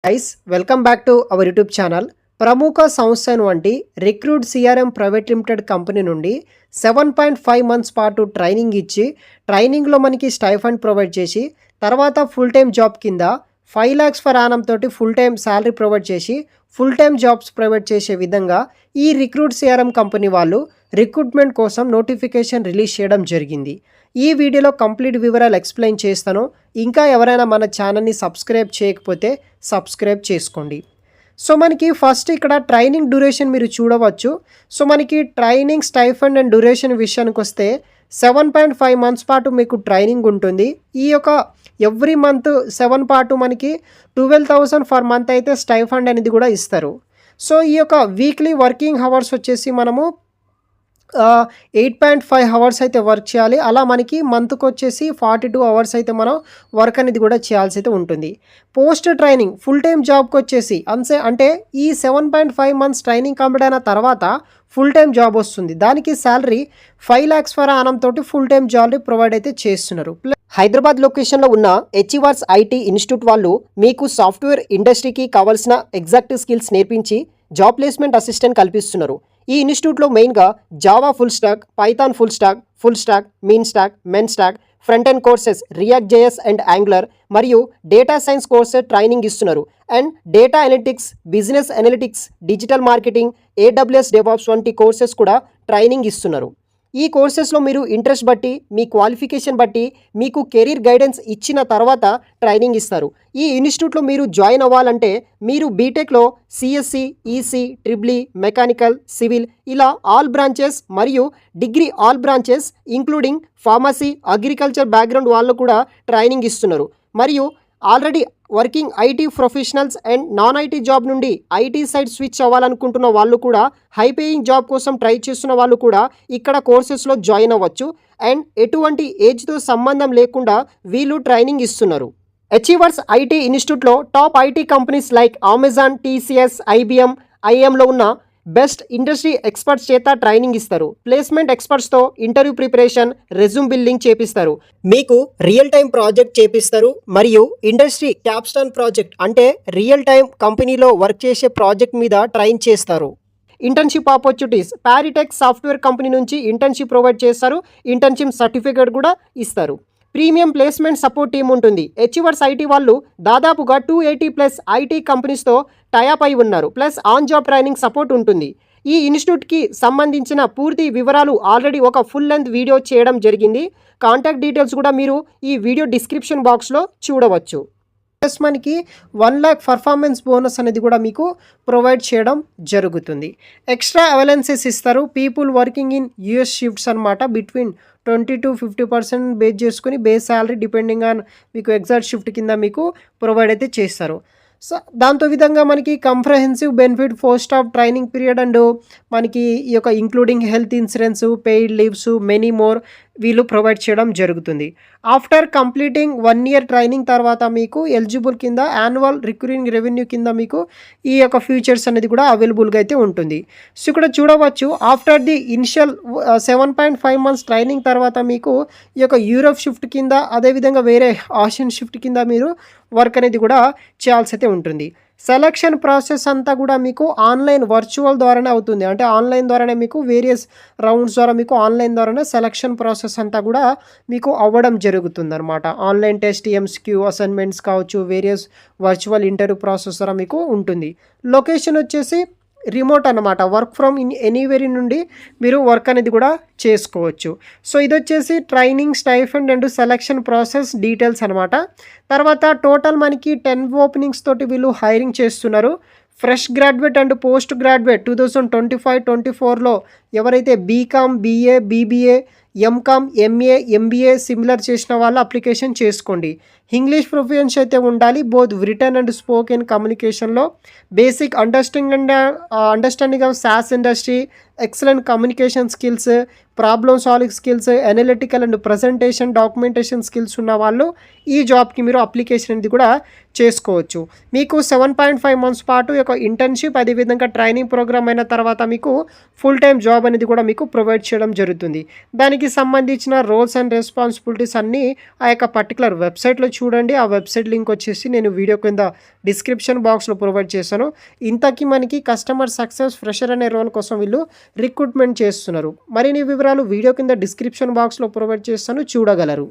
Guys welcome back to our YouTube channel. ప్రముఖ సంస్థ వంటి recruit CRM private limited company నుండి 7.5 మంత్స్ పాటు ట్రైనింగ్ ఇచ్చి ట్రైనింగ్లో మనకి స్టైఫండ్ ప్రొవైడ్ చేసి తర్వాత ఫుల్ టైం జాబ్ కింద 5 lakhs ఫర్ యానం తోటి ఫుల్ టైం శాలరీ ప్రొవైడ్ చేసి ఫుల్ టైం జాబ్స్ ప్రొవైడ్ చేసే విధంగా ఈ రిక్రూట్ సిఆర్ఎం కంపెనీ వాళ్ళు రిక్రూట్మెంట్ కోసం నోటిఫికేషన్ రిలీజ్ చేయడం జరిగింది. ఈ వీడియోలో కంప్లీట్ వివరాలు ఎక్స్ప్లెయిన్ చేస్తాను. ఇంకా ఎవరైనా మన ఛానల్ని సబ్స్క్రైబ్ చేయకపోతే సబ్స్క్రైబ్ చేసుకోండి. సో మనకి ఫస్ట్ ఇక్కడ ట్రైనింగ్ డ్యూరేషన్ మీరు చూడవచ్చు. సో మనకి ట్రైనింగ్ స్టైఫండ్ అండ్ డ్యూరేషన్ విషయానికి వస్తే 7.5 మంత్స్ పాటు మీకు ట్రైనింగ్ ఉంటుంది. ఈ యొక్క ఎవ్రీ మంత్ 7 పాటు మనకి 12,000 ఫర్ మంత్ అయితే స్టైఫండ్ అనేది కూడా ఇస్తారు. సో ఈ యొక్క వీక్లీ వర్కింగ్ అవర్స్ వచ్చేసి మనము 8.5 అవర్స్ అయితే వర్క్ చేయాలి. అలా మనకి మంత్కి వచ్చేసి 42 అవర్స్ అయితే మనం వర్క్ అనేది కూడా చేయాల్సి అయితే ఉంటుంది. పోస్ట్ ట్రైనింగ్ ఫుల్ టైం జాబ్కి వచ్చేసి అంటే ఈ 7.5 మంత్స్ ట్రైనింగ్ కంప్లీట్ అయిన తర్వాత ఫుల్ టైం జాబ్ వస్తుంది. దానికి శాలరీ 5 lakhs ఫర్ యానం తోటి ఫుల్ టైం జాబ్ ప్రొవైడ్ అయితే చేస్తున్నారు. హైదరాబాద్ లొకేషన్లో ఉన్న అచీవర్స్ ఐటీ ఇన్స్టిట్యూట్ వాళ్ళు మీకు సాఫ్ట్వేర్ ఇండస్ట్రీకి కావాల్సిన ఎగ్జాక్ట్ స్కిల్స్ నేర్పించి జాబ్ ప్లేస్మెంట్ అసిస్టెంట్ కల్పిస్తున్నారు. ఈ ఇన్స్టిట్యూట్లో మెయిన్గా Java full stock, Python full stock, mean stock, men stock, front end courses, react JS and angular మరియు డేటా సైన్స్ కోర్సెస్ ట్రైనింగ్ ఇస్తున్నారు. And data analytics, business analytics, digital marketing, AWS DevOps వంటి courses కూడా training ఇస్తున్నారు. ఈ కోర్సెస్లో మీరు interest బట్టి మీ qualification బట్టి మీకు కెరీర్ గైడెన్స్ ఇచ్చిన తర్వాత ట్రైనింగ్ ఇస్తారు. ఈ ఇన్స్టిట్యూట్లో మీరు జాయిన్ అవ్వాలంటే మీరు బీటెక్లో CSC, EC, triple E, mechanical, civil ఇలా ఆల్ బ్రాంచెస్ మరియు degree all branches including pharmacy, agriculture background వాళ్ళు కూడా ట్రైనింగ్ ఇస్తున్నారు. మరియు already working IT professionals and non IT job నుండి ఐటీ సైడ్ స్విచ్ అవ్వాలనుకుంటున్న వాళ్ళు కూడా హై పేయింగ్ జాబ్ కోసం ట్రై చేస్తున్న వాళ్ళు కూడా ఇక్కడ కోర్సెస్లో జాయిన్ అవ్వచ్చు. అండ్ ఎటువంటి ఏజ్తో సంబంధం లేకుండా వీళ్ళు ట్రైనింగ్ ఇస్తున్నారు. అచీవర్స్ ఐటీ ఇన్స్టిట్యూట్లో top IT companies like Amazon, TCS, IBM, ఐఎంలో ఉన్న బెస్ట్ ఇండస్ట్రీ ఎక్స్పర్ట్స్ చేత ట్రైనింగ్ ఇస్తారు. ప్లేస్మెంట్ ఎక్స్పర్ట్స్తో ఇంటర్వ్యూ ప్రిపరేషన్, రెజ్యూమ్ బిల్డింగ్ చేపిస్తారు. మీకు రియల్ టైం ప్రాజెక్ట్ చేపిస్తారు మరియు ఇండస్ట్రీ క్యాప్స్టోన్ ప్రాజెక్ట్ అంటే రియల్ టైం కంపెనీలో వర్క్ చేసే ప్రాజెక్ట్ మీద ట్రైన్ చేస్తారు. ఇంటర్న్షిప్ ఆపర్చునిటీస్, పారిటెక్ సాఫ్ట్వేర్ కంపెనీ నుంచి ఇంటర్న్షిప్ ప్రొవైడ్ చేస్తారు. ఇంటర్న్షిప్ సర్టిఫికేట్ కూడా ఇస్తారు. ప్రీమియం ప్లేస్మెంట్ సపోర్ట్ టీమ్ ఉంటుంది. అచీవర్స్ ఐటీ వాళ్ళు దాదాపుగా 280+ ఐటీ కంపెనీస్తో టైఅప్ అయి ఉన్నారు. Plus on job training support ఉంటుంది. ఈ ఇన్స్టిట్యూట్కి సంబంధించిన పూర్తి వివరాలు ఆల్రెడీ ఒక ఫుల్ లెంత్ వీడియో చేయడం జరిగింది. కాంటాక్ట్ డీటెయిల్స్ కూడా మీరు ఈ వీడియో డిస్క్రిప్షన్ బాక్స్లో చూడవచ్చు. ప్లస్ మనకి 1 lakh పర్ఫార్మెన్స్ బోనస్ అనేది కూడా మీకు ప్రొవైడ్ చేయడం జరుగుతుంది. ఎక్స్ట్రా అవైలెన్సెస్ ఇస్తారు. People working in US shifts అనమాట. బిట్వీన్ 20 to 50% బేస్ చేసుకుని బేస్ శాలరీ డిపెండింగ్ ఆన్ మీకు ఎగ్జాక్ట్ షిఫ్ట్ కింద మీకు ప్రొవైడ్ అయితే చేస్తారు. సో దాంతో విధంగా మనకి comprehensive benefit post of training period and మనకి ఈ యొక్క including health insurance, paid leaves, many more వీళ్ళు ప్రొవైడ్ చేయడం జరుగుతుంది. ఆఫ్టర్ కంప్లీటింగ్ 1 year ట్రైనింగ్ తర్వాత మీకు ఎలిజిబుల్ కింద యాన్యువల్ రికరింగ్ రెవెన్యూ కింద మీకు ఈ యొక్క ఫ్యూచర్స్ అనేది కూడా అవైలబుల్గా అయితే ఉంటుంది. సో ఇక్కడ చూడవచ్చు after the initial 7.5 months training తర్వాత మీకు ఈ యొక్క యూరోప్ షిఫ్ట్ కింద అదేవిధంగా వేరే ఆసియన్ షిఫ్ట్ కింద మీరు వర్క్ అనేది కూడా చేయాల్సి అయితే ఉంటుంది. సెలక్షన్ ప్రాసెస్ అంతా కూడా మీకు ఆన్లైన్ వర్చువల్ ద్వారానే అవుతుంది. అంటే ఆన్లైన్ ద్వారానే మీకు వేరియస్ రౌండ్స్ ద్వారా మీకు ఆన్లైన్ ద్వారానే సెలక్షన్ ప్రాసెస్ అంతా కూడా మీకు అవ్వడం జరుగుతుంది అనమాట. ఆన్లైన్ టెస్ట్, ఎంసీక్యూ, అసైన్మెంట్స్ కావచ్చు, వేరియస్ వర్చువల్ ఇంటర్వ్యూ ప్రాసెస్ ద్వారా మీకు ఉంటుంది. లొకేషన్ వచ్చేసి రిమోట్ అనమాట. వర్క్ ఫ్రమ్ ఎనీవేర్ నుండి మీరు వర్క్ అనేది కూడా చేసుకోవచ్చు. సో ఇది వచ్చేసి training, stipend and selection process details అనమాట. తర్వాత టోటల్ మనకి 10 ఓపెనింగ్స్ తోటి వీళ్ళు హైరింగ్ చేస్తున్నారు. Fresh graduate and post graduate 2025-24లో ఎవరైతే BCom, BA, BBA, MCom, MA, MBA similar చేసిన వాళ్ళు అప్లికేషన్ చేసుకోండి. ఇంగ్లీష్ ప్రొఫిషియన్సీ అయితే ఉండాలి. బోత్ రిటర్న్ అండ్ స్పోకెన్ కమ్యూనికేషన్లో basic understanding of SaaS industry, excellent communication skills, problem solving skills, analytical and presentation, documentation skills ఉన్న వాళ్ళు ఈ జాబ్కి మీరు అప్లికేషన్ అనేది కూడా చేసుకోవచ్చు. మీకు 7.5 మంత్స్ పాటు ఒక ఇంటర్న్షిప్ అదేవిధంగా ట్రైనింగ్ ప్రోగ్రామ్ అయిన తర్వాత మీకు ఫుల్ టైం జాబ్ అనేది కూడా మీకు ప్రొవైడ్ చేయడం జరుగుతుంది. దానికి దానికి సంబంధించిన రోల్స్ అండ్ రెస్పాన్సిబిలిటీస్ అన్నీ ఆ యొక్క పర్టికులర్ వెబ్సైట్లో చూడండి. ఆ వెబ్సైట్ లింక్ వచ్చేసి నేను వీడియో కింద డిస్క్రిప్షన్ బాక్స్లో ప్రొవైడ్ చేశాను. ఇంతకీ మనకి కస్టమర్ సక్సెస్ ఫ్రెషర్ అనే రోల్ కోసం వీళ్ళు రిక్రూట్మెంట్ చేస్తున్నారు. మరిన్ని వివరాలు వీడియో కింద డిస్క్రిప్షన్ బాక్స్లో ప్రొవైడ్ చేస్తాను, చూడగలరు.